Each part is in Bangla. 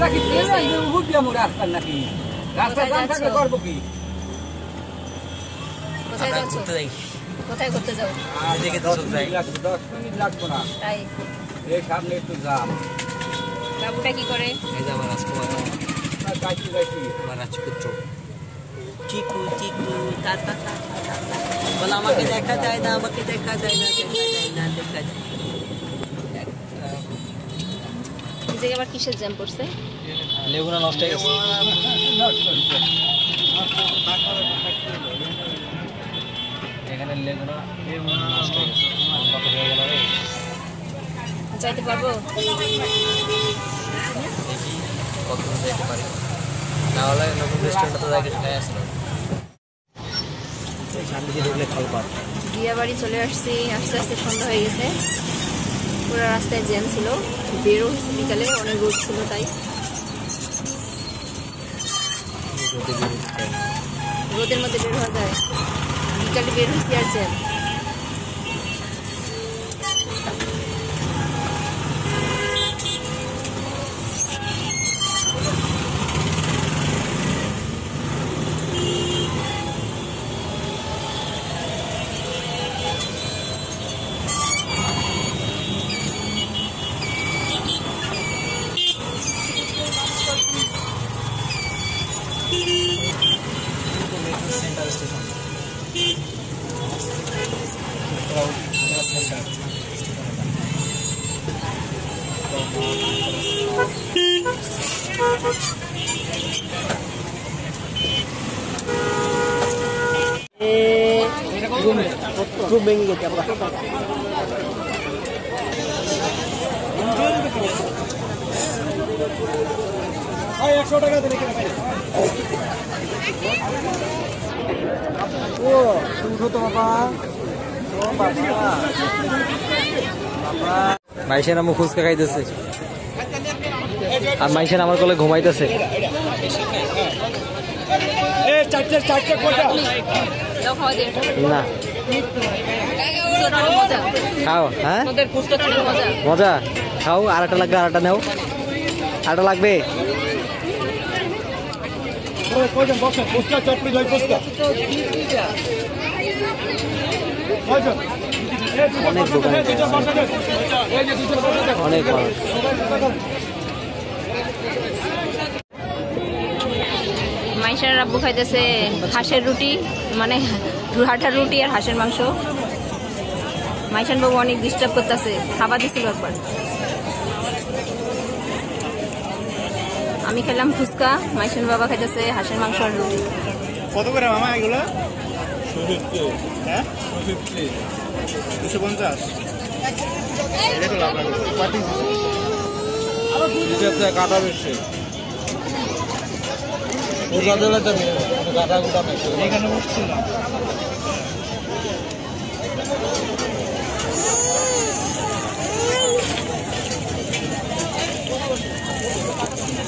নাকি উপর দিয়ে মোড়ে রাস্তা নাকি রাস্তা জাম থাকলে করবো কি কোথায় যাচ্ছ কোথায় করতে যাও এদিকে 10 মিনিট লাগবে না তাই এই সামনে একটু জাম বাবুটা কি করে এই যে আমার রাজকুমার কাইছি আমার রাজপুত্র চিকু চিকু তা তা তা বল আমাকে দেখা যায় না আমাকে দেখা যায় না দেখা যায় এই জায়গায় আবার কিসের জ্যাম পড়ছে লেগুনা নষ্ট হয়ে গেছে এখানে লেগুনা নষ্ট হয়ে গেছে কত হয়ে গেল রে যাইতে পারবো দেখি কতক্ষণ যাইতে পারি না হলে নতুন রেস্টুরেন্টে তো যাই কিছু খাই আসলাম সামনে দিয়ে ঢুকলে খালপাড় বিয়া বাড়ি চলে আসছি আস্তে আস্তে সন্ধ্যা হয়ে গেছে পুরো রাস্তায় জ্যাম ছিল বেরো হয়েছে বিকালে অনেক রোদ ছিল তাই রোদের মধ্যে বের হওয়া যায় বিকালে বের হয়েছি আর জ্যাম सेंटर स्टेशन रूम में गए क्या भाई 100 টাকা দিলে কেন ভাই ও শুনছো তো বাবা ও বাবা বাবা মাইশের আমু ফুচকা খাইতেছে আর মাইশের আমার কোলে ঘুমাইতেছে এ চারটে কোটা দাও খাওয়া দে না মজা খাও হ্যাঁ আমাদের ফুচকা ছিল মজা মজা খাও আরেকটা লাগবে আরেকটা নাও আরেকটা লাগবে কয়জন বসে ফুচকা চটপটি দই ফুচকা কয়জন অনেক দোকান অনেক মানুষ মাইশার আব্বু খাইতেছে হাঁসের রুটি মানে হাঁটার রুটি আর হাঁসের মাংস মাইশান বাবু অনেক ডিস্টার্ব করতেছে খাবার দিছিল একবার আমি খেলাম ফুচকা মাইশান বাবা খাইতেছে হাঁসের মাংস আর রুটি কত করে মামা এগুলো 250 হ্যাঁ 250 এটা তো লাভ লাগবে পার্টি দিতে কাটা বেশি ওটা দিলে তো কাটা গুটা বেশি এখানে বসছিল না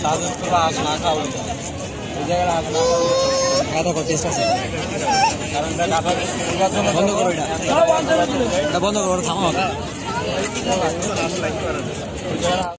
সাধারণ তোরা আস না খাও এই জায়গায় আস না খাও খাওয়া দাওয়া চেষ্টা আছে কারণ কাটা বন্ধ করো এটা বন্ধ করো থামো